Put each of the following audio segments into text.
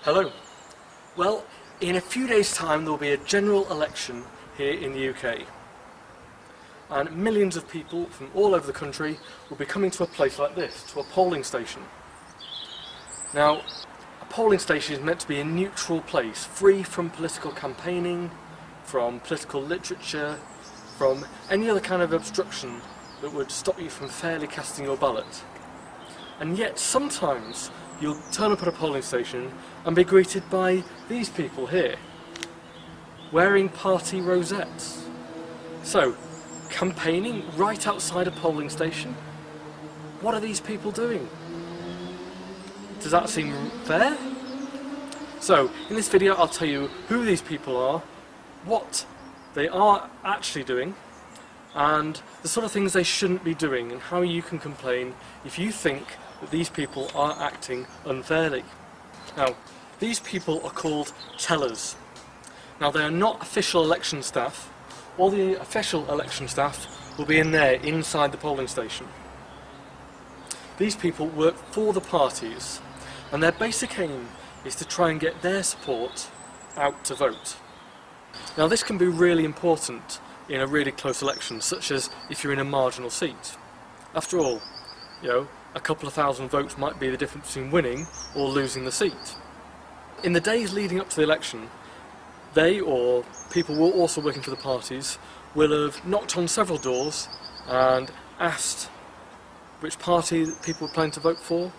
Hello. Well, in a few days' time there will be a general election here in the UK. And millions of people from all over the country will be coming to a place like this, to a polling station. Now, a polling station is meant to be a neutral place, free from political campaigning, from political literature, from any other kind of obstruction that would stop you from fairly casting your ballot. And yet, sometimes you'll turn up at a polling station and be greeted by these people here, wearing party rosettes. So, campaigning right outside a polling station? What are these people doing? Does that seem fair? So, in this video I'll tell you who these people are, what they are actually doing, and the sort of things they shouldn't be doing, and how you can complain if you think that these people are acting unfairly. Now, these people are called tellers. Now, they are not official election staff. All the official election staff will be in there, inside the polling station. These people work for the parties, and their basic aim is to try and get their support out to vote. Now, this can be really important in a really close election, such as if you're in a marginal seat. After all, a couple of thousand votes might be the difference between winning or losing the seat. In the days leading up to the election, they, or people who are also working for the parties, will have knocked on several doors and asked which party people were planning to vote for,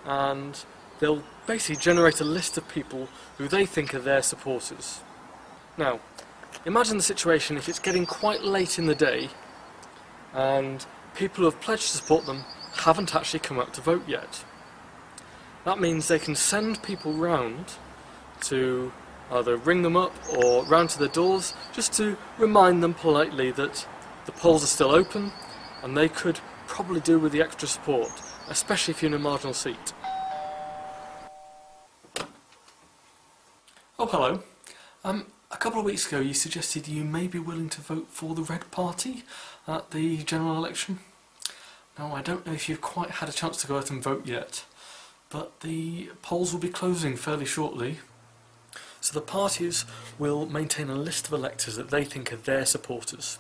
and they'll basically generate a list of people who they think are their supporters. Now, imagine the situation if it's getting quite late in the day and people who have pledged to support them haven't actually come out to vote yet. That means they can send people round to either ring them up or round to their doors just to remind them politely that the polls are still open and they could probably do with the extra support, especially if you're in a marginal seat. Oh, hello. A couple of weeks ago you suggested you may be willing to vote for the Red Party at the general election. Now, I don't know if you've quite had a chance to go out and vote yet, but the polls will be closing fairly shortly. So the parties will maintain a list of electors that they think are their supporters,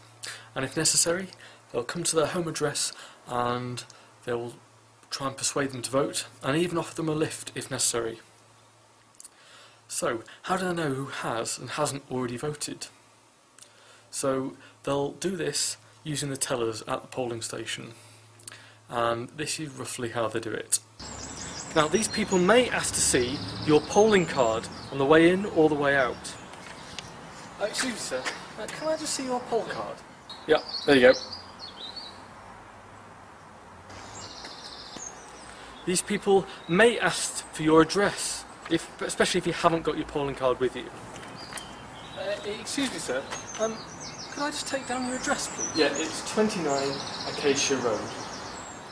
and if necessary they'll come to their home address and they'll try and persuade them to vote, and even offer them a lift if necessary. So, how do they know who has and hasn't already voted? So they'll do this using the tellers at the polling station, and this is roughly how they do it. Now, these people may ask to see your polling card on the way in or the way out. Excuse me, sir, can I just see your poll card? Yeah, there you go. These people may ask for your address, especially if you haven't got your polling card with you. Excuse me, sir, could I just take down your address, please? Yeah, it's 29 Acacia Road.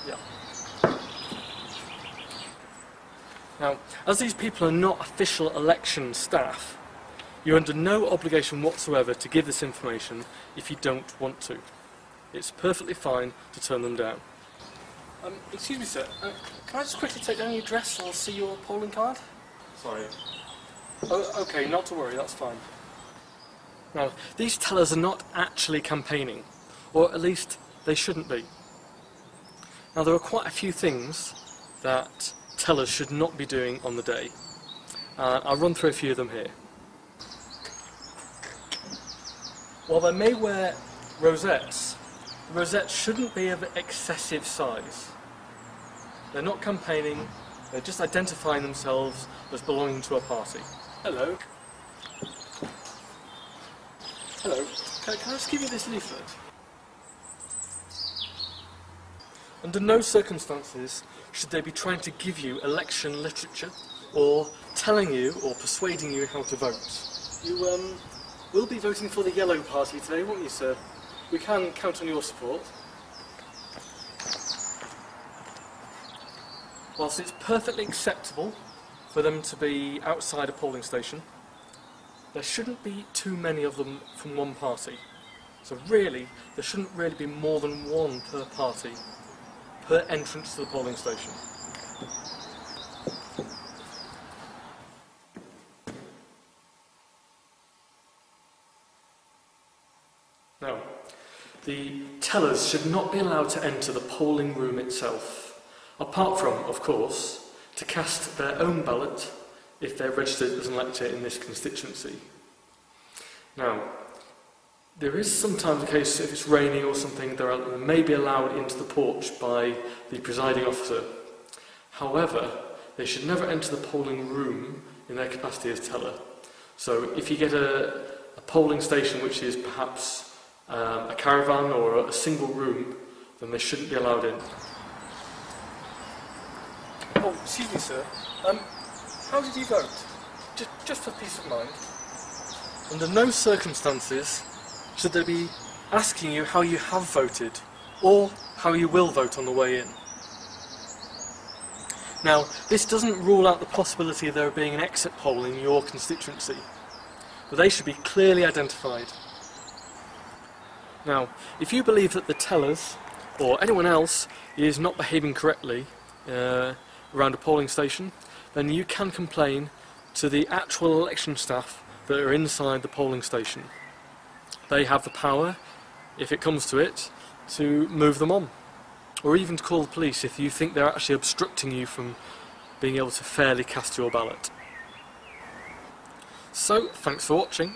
Yeah. Now, as these people are not official election staff, you're under no obligation whatsoever to give this information if you don't want to. It's perfectly fine to turn them down. Excuse me, sir, can I just quickly take down your address and I'll see your polling card? Sorry. Oh, okay, not to worry, that's fine. Now, these tellers are not actually campaigning, or at least they shouldn't be. Now, there are quite a few things that tellers should not be doing on the day. I'll run through a few of them here. While they may wear rosettes, rosettes shouldn't be of excessive size. They're not campaigning, they're just identifying themselves as belonging to a party. Hello. Hello. Can I just give you this leaflet? Under no circumstances should they be trying to give you election literature or telling you or persuading you how to vote. You will be voting for the Yellow Party today, won't you, sir? We can count on your support. Whilst it's perfectly acceptable for them to be outside a polling station, there shouldn't be too many of them from one party. So really, there shouldn't really be more than one per party, per entrance to the polling station. the tellers should not be allowed to enter the polling room itself, apart from, of course, to cast their own ballot if they're registered as an elector in this constituency. Now, there is sometimes a case, if it's raining or something, they may be allowed into the porch by the presiding officer. However, they should never enter the polling room in their capacity as teller. So if you get a polling station which is perhaps a caravan or a single room, then they shouldn't be allowed in. Oh, excuse me, sir. How did you vote? Just for peace of mind. Under no circumstances should they be asking you how you have voted or how you will vote on the way in. Now, this doesn't rule out the possibility of there being an exit poll in your constituency, but they should be clearly identified. Now, if you believe that the tellers or anyone else is not behaving correctly around a polling station, then you can complain to the actual election staff that are inside the polling station. They have the power, if it comes to it, to move them on, or even to call the police if you think they're actually obstructing you from being able to fairly cast your ballot. So, thanks for watching.